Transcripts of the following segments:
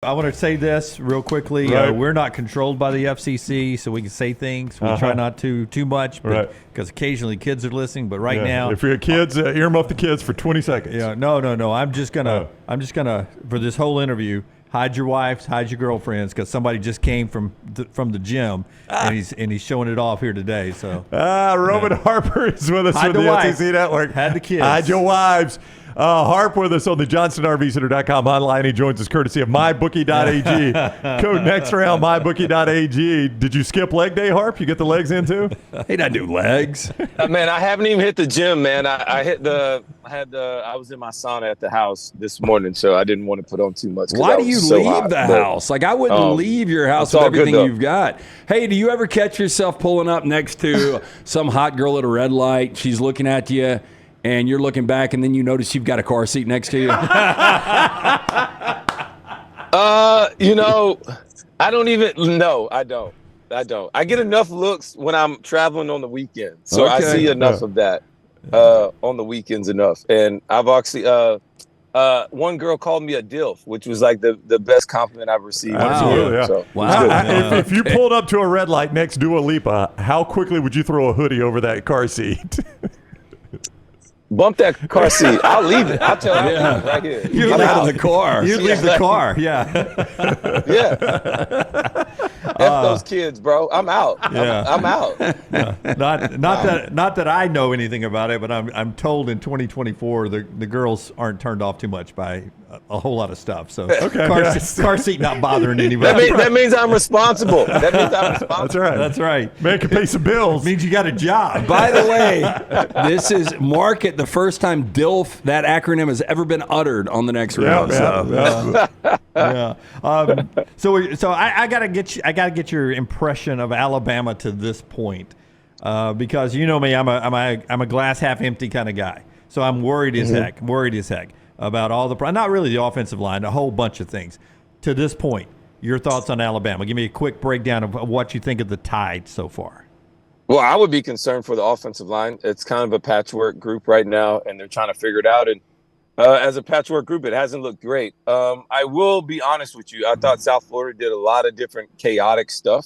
I want to say this real quickly. Right. We're not controlled by the FCC, so we can say things. We try not to too much, because occasionally kids are listening. But now, if you're kids, earmuff the kids for 20 seconds. Yeah, no. I'm just gonna for this whole interview, hide your wives, hide your girlfriends, because somebody just came from the gym and he's showing it off here today. So Roman Harper is with us hide from the wives. FCC Network. Hide the kids. Hide your wives. Harp with us on the JohnstonRVCenter.com online. He joins us courtesy of MyBookie.ag. Code next round, MyBookie.ag. Did you skip leg day, Harp? You get the legs in too? He doesn't do legs. Man, I haven't even hit the gym, man. I was in my sauna at the house this morning, so I didn't want to put on too much. Why do you leave the house? Like, I wouldn't leave your house with everything you've got. Hey, do you ever catch yourself pulling up next to some hot girl at a red light? She's looking at you, and you're looking back, and then you notice you've got a car seat next to you? I don't even. No, I don't. I get enough looks when I'm traveling on the weekend, so I see enough of that on the weekends enough. And I've actually one girl called me a DILF, which was like the best compliment I've received. Absolutely, yeah. So, if you pulled up to a red light next to Dua Lipa, how quickly would you throw a hoodie over that car seat? Bump that car seat. I'll leave it. I'll tell you right here. You're out of the car. You leave the car. Yeah. F those kids, bro. I'm out. Yeah. I'm out. Not that I know anything about it, but I'm told in 2024 the girls aren't turned off too much by a whole lot of stuff. So car seat not bothering anybody. That means I'm responsible. That means I'm responsible. That's right. Man can pay some bills. Means you got a job. By the way, this is mark it the first time DILF, that acronym, has ever been uttered on the next round. So I gotta get your impression of Alabama to this point, because you know me, I'm a glass half empty kind of guy. So I'm worried as heck about all not really the offensive line, a whole bunch of things. To this point, your thoughts on Alabama? Give me a quick breakdown of what you think of the Tide so far. Well, I would be concerned for the offensive line. It's kind of a patchwork group right now, and they're trying to figure it out. And as a patchwork group, it hasn't looked great. I will be honest with you. I thought South Florida did a lot of different chaotic stuff.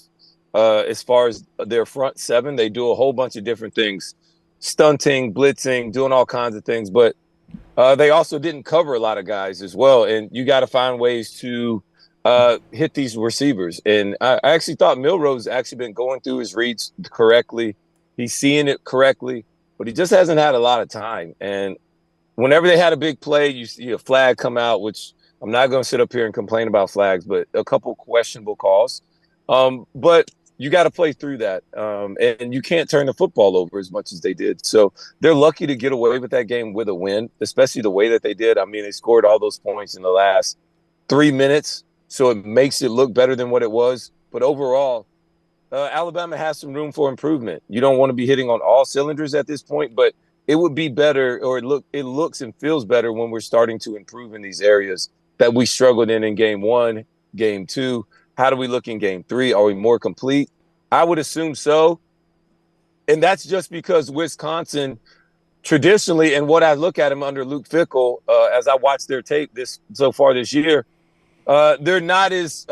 As far as their front seven, they do a whole bunch of different things, stunting, blitzing, doing all kinds of things. But they also didn't cover a lot of guys as well. And you got to find ways to hit these receivers. And I actually thought Milroe's actually been going through his reads correctly. He's seeing it correctly, but he just hasn't had a lot of time. And whenever they had a big play, you see a flag come out, which I'm not going to sit up here and complain about flags, but a couple questionable calls. But you got to play through that. And you can't turn the football over as much as they did. So they're lucky to get away with that game with a win, especially the way that they did. I mean, they scored all those points in the last 3 minutes. So it makes it look better than what it was. But overall, Alabama has some room for improvement. You don't want to be hitting on all cylinders at this point, but it would be better, or it looks and feels better when we're starting to improve in these areas that we struggled in game 1, game 2. How do we look in game 3? Are we more complete? I would assume so. And that's just because Wisconsin traditionally, and what I look at them under Luke Fickell, as I watch their tape so far this year, they're not as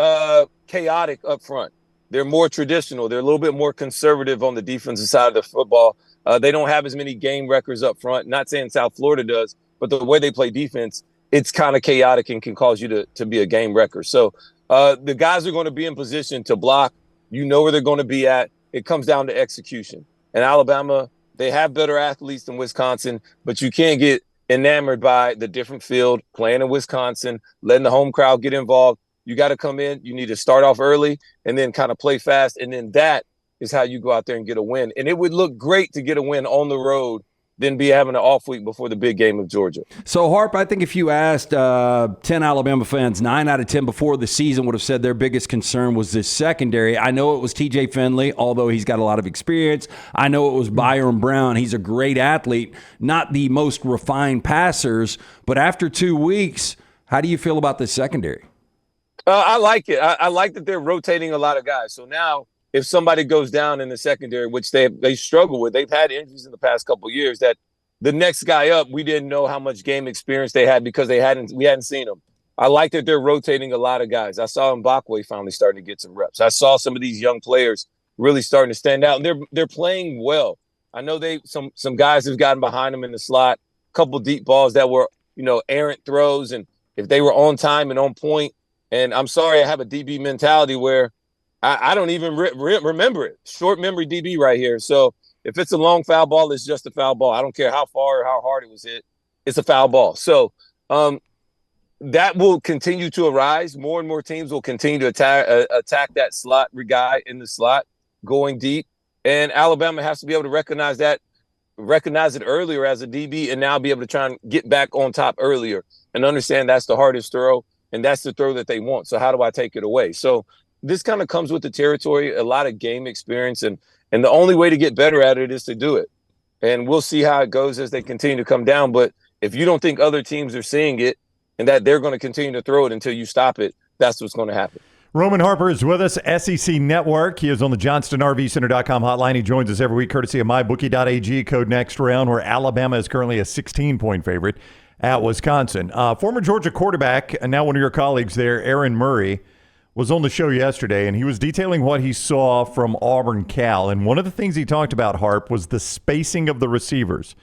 chaotic up front. They're more traditional. They're a little bit more conservative on the defensive side of the football. They don't have as many game records up front. Not saying South Florida does, but the way they play defense, it's kind of chaotic and can cause you to be a game wrecker. So the guys are going to be in position to block. You know where they're going to be at. It comes down to execution. And Alabama, they have better athletes than Wisconsin, but you can't get enamored by the different field, playing in Wisconsin, letting the home crowd get involved. You got to come in. You need to start off early and then kind of play fast. And then that is how you go out there and get a win. And it would look great to get a win on the road than be having an off week before the big game of Georgia. So, Harp, I think if you asked 10 Alabama fans, 9 out of 10 before the season would have said their biggest concern was this secondary. I know it was TJ Finley, although he's got a lot of experience. I know it was Byron Brown. He's a great athlete, not the most refined passers. But after 2 weeks, how do you feel about this secondary? I like it. I like that they're rotating a lot of guys. So now if somebody goes down in the secondary, which they struggle with, they've had injuries in the past couple of years, that the next guy up, we didn't know how much game experience they had because we hadn't seen them. I like that they're rotating a lot of guys. I saw Mbakwe finally starting to get some reps. I saw some of these young players really starting to stand out, and they're playing well. I know some guys have gotten behind them in the slot, a couple deep balls that were, errant throws, and if they were on time and on point. And I'm sorry, I have a DB mentality where I don't even remember it. Short memory DB right here. So if it's a long foul ball, it's just a foul ball. I don't care how far or how hard it was hit. It's a foul ball. So that will continue to arise. More and more teams will continue to attack that slot guy in the slot going deep. And Alabama has to be able to recognize it earlier as a DB, and now be able to try and get back on top earlier and understand that's the hardest throw, and that's the throw that they want. So how do I take it away? So this kind of comes with the territory, a lot of game experience, and the only way to get better at it is to do it. And we'll see how it goes as they continue to come down. But if you don't think other teams are seeing it and that they're going to continue to throw it until you stop it, that's what's going to happen. Roman Harper is with us, SEC Network. He is on the JohnstonRVCenter.com hotline. He joins us every week courtesy of MyBookie.ag, code next round, where Alabama is currently a 16-point favorite at Wisconsin. Former Georgia quarterback, and now one of your colleagues there, Aaron Murray, was on the show yesterday, and he was detailing what he saw from Auburn Cal. And one of the things he talked about, Harp, was the spacing of the receivers.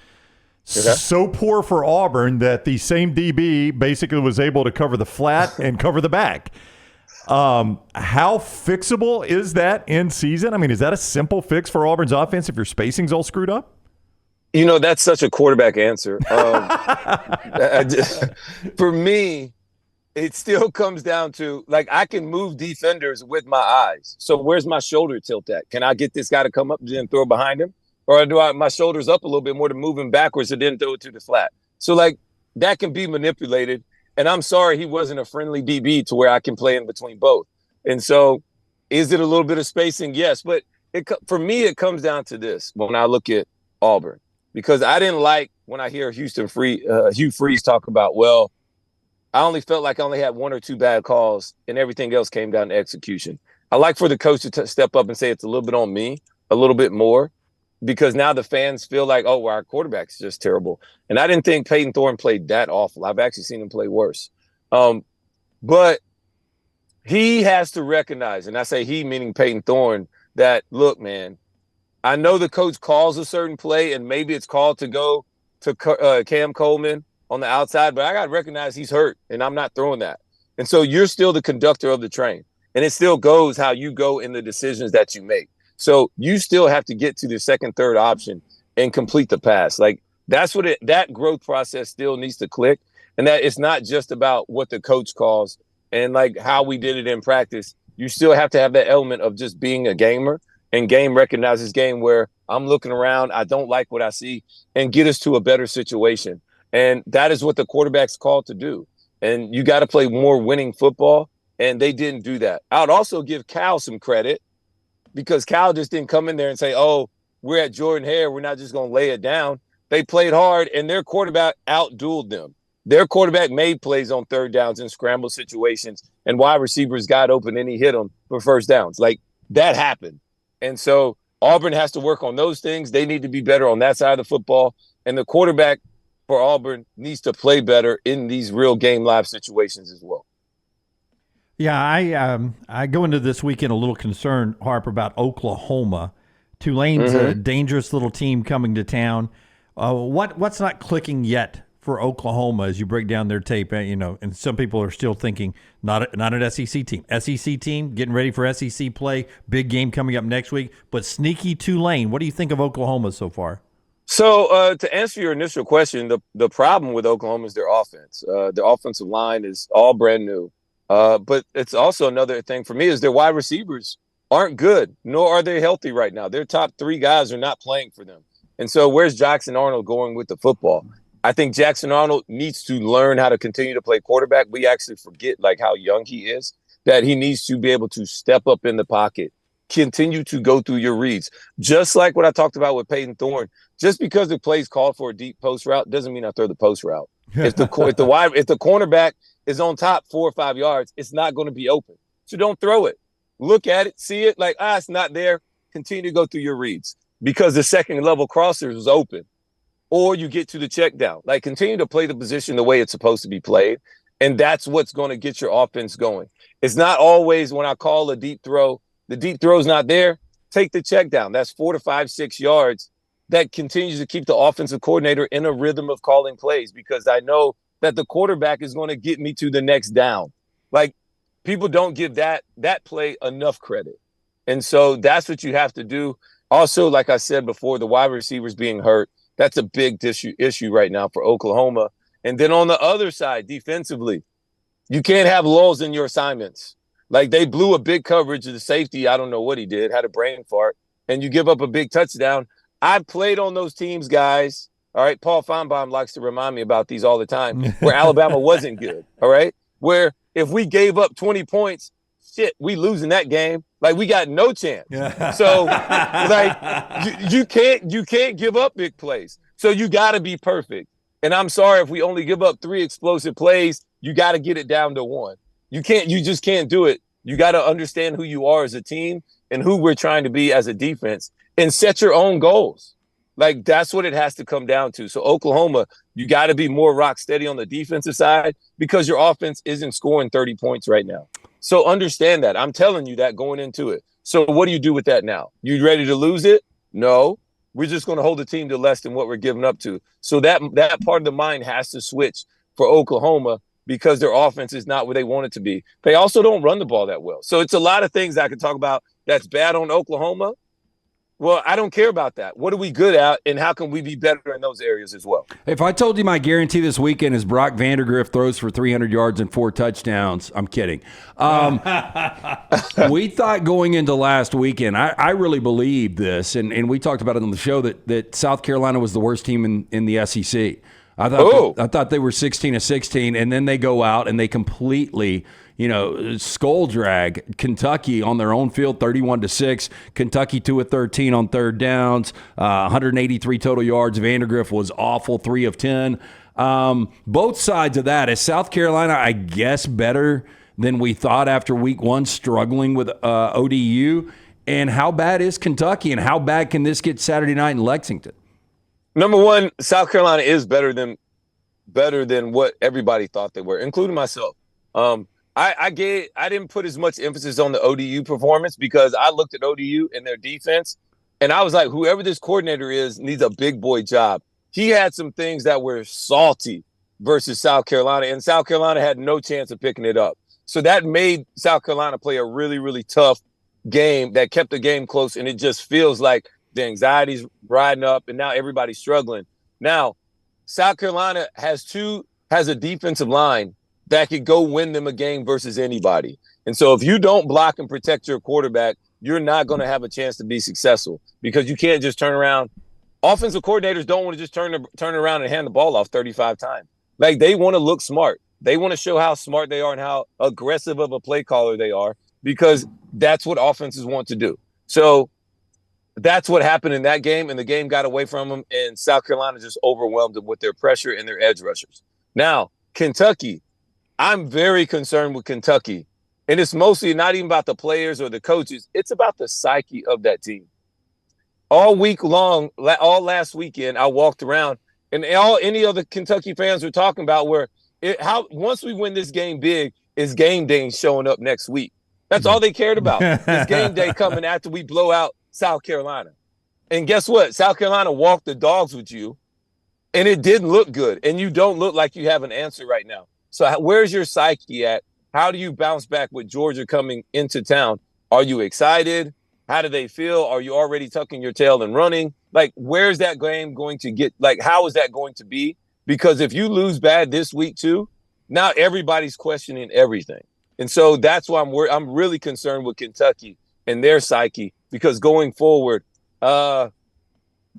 Okay. So poor for Auburn that the same DB basically was able to cover the flat and cover the back. How fixable is that in season? I mean, is that a simple fix for Auburn's offense if your spacing's all screwed up? That's such a quarterback answer. For me, it still comes down to, I can move defenders with my eyes. So where's my shoulder tilt at? Can I get this guy to come up and then throw behind him? Or do I my shoulders up a little bit more to move him backwards and then throw it to the flat? So, that can be manipulated. And I'm sorry he wasn't a friendly DB to where I can play in between both. And so is it a little bit of spacing? Yes. But for me, it comes down to this when I look at Auburn, because I didn't like when I hear Hugh Freeze talk about, I only felt like I only had one or two bad calls and everything else came down to execution. I like for the coach to step up and say it's a little bit on me, a little bit more, because now the fans feel like, our quarterback's just terrible. And I didn't think Peyton Thorne played that awful. I've actually seen him play worse. But he has to recognize, and I say he meaning Peyton Thorne, that, look, man, I know the coach calls a certain play and maybe it's called to go to Cam Coleman on the outside, but I got to recognize he's hurt and I'm not throwing that. And so you're still the conductor of the train, and it still goes how you go in the decisions that you make. So you still have to get to the second, third option and complete the pass. That's what that growth process still needs to click. And that it's not just about what the coach calls and how we did it in practice. You still have to have that element of just being a gamer, and game recognizes game, where I'm looking around, I don't like what I see, and get us to a better situation. And that is what the quarterback's called to do. And you got to play more winning football. And they didn't do that. I would also give Cal some credit, because Cal just didn't come in there and say, we're at Jordan-Hare, we're not just going to lay it down. They played hard, and their quarterback out-dueled them. Their quarterback made plays on third downs in scramble situations, and wide receivers got open and he hit them for first downs. That happened. And so Auburn has to work on those things. They need to be better on that side of the football. And the quarterback for Auburn needs to play better in these real game live situations as well. Yeah, I go into this weekend a little concerned, Harper, about Oklahoma. Tulane's a dangerous little team coming to town. What's not clicking yet for Oklahoma as you break down their tape? And some people are still thinking not an SEC team. SEC team getting ready for SEC play. Big game coming up next week. But sneaky Tulane. What do you think of Oklahoma so far? So to answer your initial question, the problem with Oklahoma is their offense. Their offensive line is all brand new. But it's also another thing for me is their wide receivers aren't good, nor are they healthy right now. Their top three guys are not playing for them. And so where's Jackson Arnold going with the football? I think Jackson Arnold needs to learn how to continue to play quarterback. We actually forget how young he is, that he needs to be able to step up in the pocket, continue to go through your reads. Just like what I talked about with Peyton Thorne, just because the play's called for a deep post route doesn't mean I throw the post route. If the cornerback is on top 4 or 5 yards, it's not going to be open. So don't throw it. Look at it, see it, it's not there. Continue to go through your reads, because the second level crosser was open. Or you get to the check down. Continue to play the position the way it's supposed to be played. And that's what's going to get your offense going. It's not always when I call a deep throw, the deep throw's not there. Take the check down. That's 4 to 5, 6 yards. That continues to keep the offensive coordinator in a rhythm of calling plays, because I know that the quarterback is going to get me to the next down. Like, people don't give that play enough credit. And so that's what you have to do. Also, like I said before, the wide receivers being hurt, that's a big issue right now for Oklahoma. And then on the other side, defensively, you can't have lulls in your assignments. Like, they blew a big coverage of the safety. I don't know what he did, had a brain fart, and you give up a big touchdown. I've played on those teams, guys. All right. Paul Feinbaum likes to remind me about these all the time, where Alabama wasn't good. All right. Where if we gave up 20 points, shit, we losing that game. Like, we got no chance. So, like, you can't give up big plays. So you got to be perfect. And I'm sorry if we only give up 3 explosive plays, you got to get it down to 1. You just can't do it. You got to understand who you are as a team and who we're trying to be as a defense, and set your own goals. Like, that's what it has to come down to. So Oklahoma, you got to be more rock steady on the defensive side, because your offense isn't scoring 30 points right now. So understand that. I'm telling you that going into it. So what do you do with that now? You ready to lose it? No. We're just going to hold the team to less than what we're giving up to. So that part of the mind has to switch for Oklahoma, because their offense is not where they want it to be. They also don't run the ball that well. So it's a lot of things I could talk about that's bad on Oklahoma. Well, I don't care about that. What are we good at, and how can we be better in those areas as well? If I told you my guarantee this weekend is Brock Vandagriff throws for 300 yards and 4 touchdowns, I'm kidding. We thought going into last weekend, I really believed this, and we talked about it on the show, that South Carolina was the worst team in the SEC. I thought they were 16-16, and then they go out and they completely, skull drag Kentucky on their own field, 31-6. Kentucky 2 of 13 on third downs, 183 total yards. Vandagriff was awful, 3 of 10. Both sides of that. Is South Carolina, I guess, better than we thought after week 1, struggling with ODU? And how bad is Kentucky, and how bad can this get Saturday night in Lexington? Number one, South Carolina is better than what everybody thought they were, including myself. I didn't put as much emphasis on the ODU performance, because I looked at ODU and their defense, and I was like, whoever this coordinator is needs a big boy job. He had some things that were salty versus South Carolina, and South Carolina had no chance of picking it up. So that made South Carolina play a really, really tough game that kept the game close, and it just feels like the anxiety's riding up, and now everybody's struggling. Now, South Carolina has a defensive line that could go win them a game versus anybody. And so if you don't block and protect your quarterback, you're not going to have a chance to be successful, because you can't just turn around. Offensive coordinators don't want to just turn around and hand the ball off 35 times. Like, they want to look smart. They want to show how smart they are and how aggressive of a play caller they are, because that's what offenses want to do. So that's what happened in that game, and the game got away from them, and South Carolina just overwhelmed them with their pressure and their edge rushers. Now, Kentucky, I'm very concerned with Kentucky, and it's mostly not even about the players or the coaches. It's about the psyche of that team. All week long, all last weekend, I walked around, and any other Kentucky fans were talking about once we win this game big, is game day showing up next week. That's all they cared about. Is game day coming after we blow out South Carolina. And guess what? South Carolina walked the dogs with you, and it didn't look good. And you don't look like you have an answer right now. So where's your psyche at? How do you bounce back with Georgia coming into town? Are you excited? How do they feel? Are you already tucking your tail and running? Like, where's that game going to get? Like, how is that going to be? Because if you lose bad this week too, now everybody's questioning everything. And so that's why I'm really concerned with Kentucky and their psyche, because going forward, I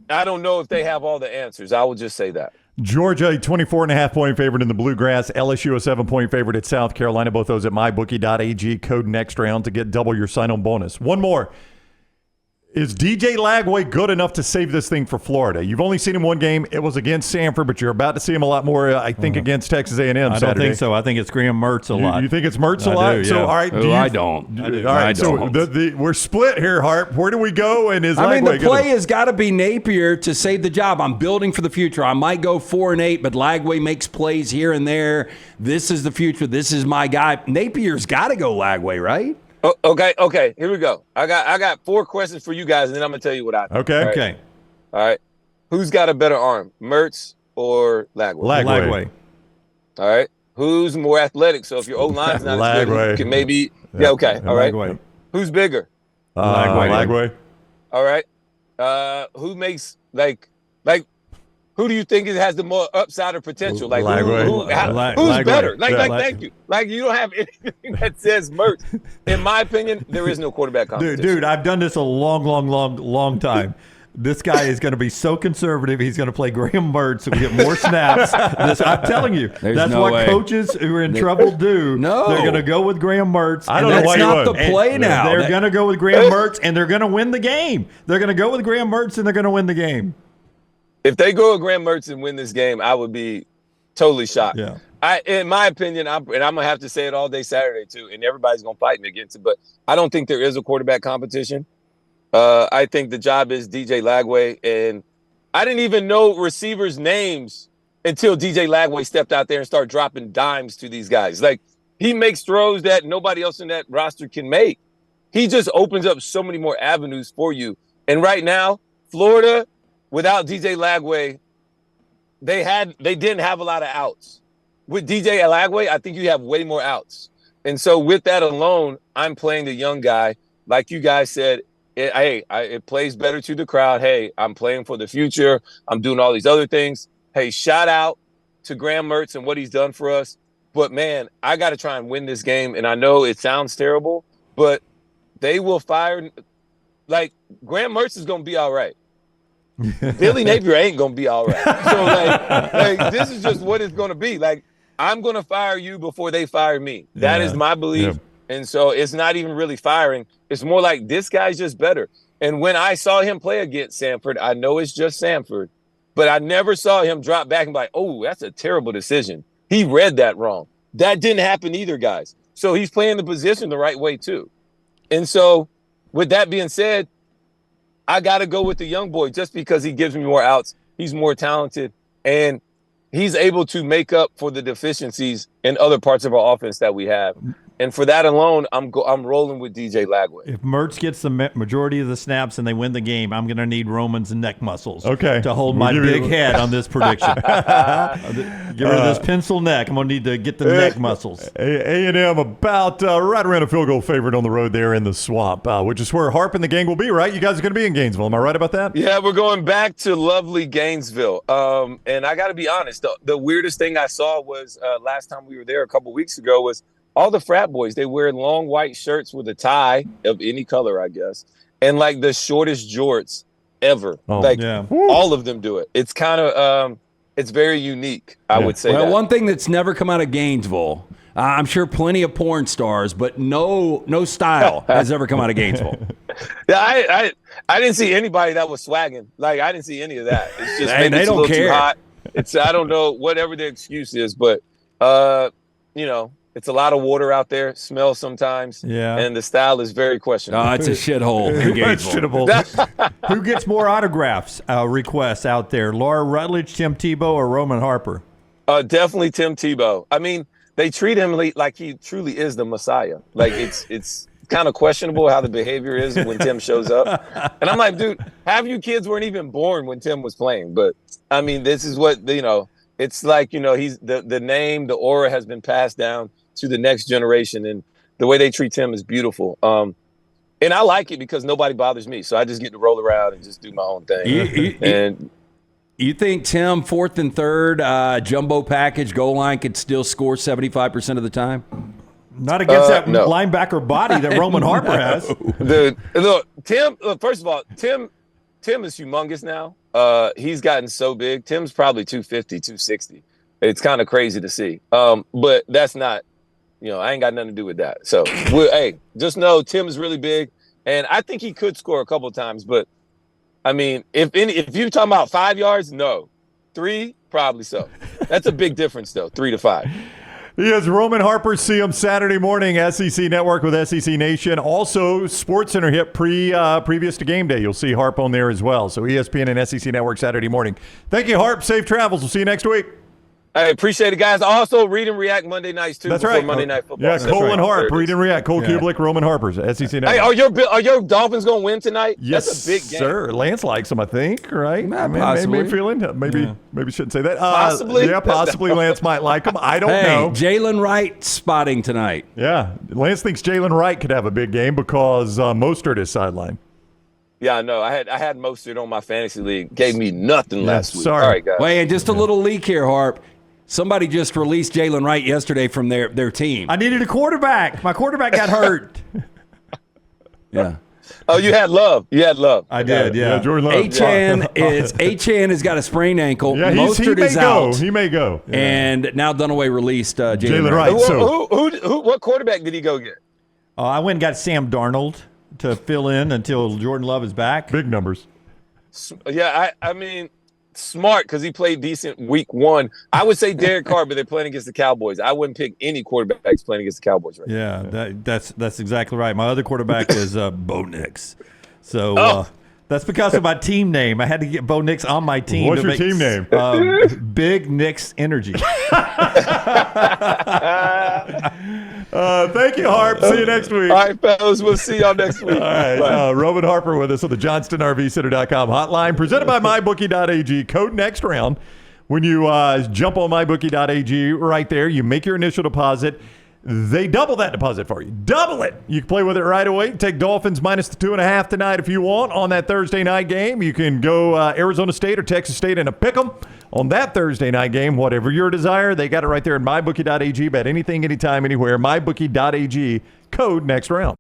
don't know if they have all the answers. I will just say that. Georgia, a 24.5-point favorite in the Bluegrass. LSU, a 7-point favorite at South Carolina. Both those at mybookie.ag. Code next round to get double your sign-on bonus. One more. Is DJ Lagway good enough to save this thing for Florida? You've only seen him one game. It was against Samford, but you're about to see him a lot more, I think, against Texas A&M I don't Saturday. think so. I think it's Graham Mertz a lot. You think it's Mertz a I lot? do, So, yeah. all right. I don't. All right. So we're split here, Harp. Where do we go? And is I mean, Lagway the play has got to be Napier to save the job. I'm building for the future. I might go 4-8, but Lagway makes plays here and there. This is the future. This is my guy. Napier's got to go Lagway, right? Oh, okay. Here we go. I got 4 questions for you guys, and then I'm gonna tell you what I think. Okay. All right? Okay. All right. Who's got a better arm, Mertz or Lagway? Lagway. All right. Who's more athletic? So if your O-line's not as good, Lagway. you can maybe. Yeah. Okay. All right. Lagway. Who's bigger? Lagway. All right. Who makes like who do you think has the more upside or potential? Like Lagway. who's Lagway. better? Like Yeah. thank you. Like you don't have anything that says Mertz. In my opinion, there is no quarterback competition. Dude, I've done this a long time. This guy is going to be so conservative. He's going to play Graham Mertz and get more snaps. I'm telling you, that's no what way. coaches who are in trouble do. No. They're going to go with Graham Mertz. I don't and know why That's you not the would. play now. They're going to go with Graham Mertz, and they're going to win the game. They're going to go with Graham Mertz, and they're going to win the game. If they go with Graham Mertz and win this game, I would be totally shocked. Yeah. In my opinion, I'm gonna have to say it all day Saturday too, and everybody's gonna fight me against it. But I don't think there is a quarterback competition. I think the job is DJ Lagway, and I didn't even know receivers' names until DJ Lagway stepped out there and started dropping dimes to these guys. Like he makes throws that nobody else in that roster can make. He just opens up so many more avenues for you. And right now, Florida, without DJ Lagway, they didn't have a lot of outs. With DJ Lagway, I think you have way more outs. And so with that alone, I'm playing the young guy. Like you guys said, it plays better to the crowd. Hey, I'm playing for the future. I'm doing all these other things. Hey, shout out to Graham Mertz and what he's done for us. But, man, I got to try and win this game. And I know it sounds terrible, but they will fire. Like, Graham Mertz is going to be all right. Billy Napier ain't going to be all right. So, like this is just what it's going to be. Like, I'm going to fire you before they fire me. That is my belief. Yeah. And so it's not even really firing. It's more like this guy's just better. And when I saw him play against Samford, I know it's just Samford, but I never saw him drop back and be like, oh, that's a terrible decision. He read that wrong. That didn't happen either, guys. So he's playing the position the right way too. And so with that being said, I got to go with the young boy just because he gives me more outs. He's more talented, and he's able to make up for the deficiencies in other parts of our offense that we have. And for that alone, I'm rolling with DJ Lagway. If Mertz gets the majority of the snaps and they win the game, I'm going to need Roman's neck muscles to hold my big head on this prediction. Get rid of this pencil neck. I'm going to need to get the neck muscles. A&M about right around a field goal favorite on the road there in the Swamp, which is where Harp and the gang will be, right? You guys are going to be in Gainesville. Am I right about that? Yeah, we're going back to lovely Gainesville. And I got to be honest, the weirdest thing I saw was last time we were there a couple weeks ago was all the frat boys. They wear long white shirts with a tie of any color, I guess, and like the shortest jorts ever. All of them do it. It's kind of it's very unique, I would say. Well, that. one thing that's never come out of Gainesville, I'm sure plenty of porn stars, but no style has ever come out of Gainesville. Yeah, I didn't see anybody that was swagging. Like I didn't see any of that. It's just Hey, maybe they it's a don't little care. too hot. It's I don't know whatever the excuse is, but you know. It's a lot of water out there, smells sometimes, and the style is very questionable. It's a shithole in Gainesville. Who gets more autographs requests out there? Laura Rutledge, Tim Tebow, or Roman Harper? Definitely Tim Tebow. I mean, they treat him like he truly is the Messiah. Like it's kind of questionable how the behavior is when Tim shows up. And I'm like, dude, half you kids weren't even born when Tim was playing. But I mean, this is what it's like. He's the name, the aura has been passed down to the next generation, and the way they treat Tim is beautiful. And I like it because nobody bothers me, so I just get to roll around and just do my own thing. You think Tim, 4th and 3rd, jumbo package, goal line could still score 75% of the time? Not against that linebacker body that Roman Harper has. Look, Tim. First of all, Tim is humongous now. He's gotten so big. Tim's probably 250, 260. It's kind of crazy to see. But that's not. I ain't got nothing to do with that. So, hey, just know Tim is really big. And I think he could score a couple times, but I mean, if you're talking about 5 yards, no. 3, probably so. That's a big difference, though, 3 to 5. He is Roman Harper. See him Saturday morning, SEC Network with SEC Nation. Also, Sports Center hit previous to game day. You'll see Harp on there as well. So ESPN and SEC Network Saturday morning. Thank you, Harp. Safe travels. We'll see you next week. I appreciate it, guys. Also, read and react Monday nights, too. That's right. Monday Night Football. Yeah, Cole and Harp. Read and react. Cole Kublik, Roman Harper's SEC Network. Hey, are your Dolphins going to win tonight? Yes, that's a big game. sir. Lance likes them, I think, right? Possibly. Maybe feeling. Maybe shouldn't say that. Possibly. Yeah, possibly Lance might like them. I don't know. Jalen Wright spotting tonight. Yeah, Lance thinks Jalen Wright could have a big game because Mostert is sidelined. Yeah, I know. I had Mostert on my fantasy league. Gave me nothing last week. Sorry. All right, guys. Wait, and just a little leak here, Harp. Somebody just released Jalen Wright yesterday from their team. I needed a quarterback. My quarterback got hurt. Yeah. Oh, you had Love. I did, yeah. Jordan Love. Achane has got a sprained ankle. Yeah, Mostert is out. He may go. Yeah. And now Dunaway released Jalen Wright. Wright. What quarterback did he go get? I went and got Sam Darnold to fill in until Jordan Love is back. Big numbers. Yeah, I mean, smart because he played decent week 1. I would say Derek Carr, but they're playing against the Cowboys. I wouldn't pick any quarterbacks playing against the Cowboys right now. Yeah, that's exactly right. My other quarterback is Bo Nix. So that's because of my team name. I had to get Bo Nix on my team. What's your team name? Big Nix Energy. Thank you, Harp. See you next week. All right, fellas. We'll see y'all next week. All right. Roman Harper with us on the JohnstonRVCenter.com hotline, presented by MyBookie.ag. Code next round. When you jump on MyBookie.ag right there, you make your initial deposit. They double that deposit for you. Double it. You can play with it right away. Take Dolphins minus the 2.5 tonight if you want on that Thursday night game. You can go Arizona State or Texas State in a pick 'em on that Thursday night game. Whatever your desire, they got it right there at MyBookie.ag. Bet anything, anytime, anywhere. MyBookie.ag. Code next round.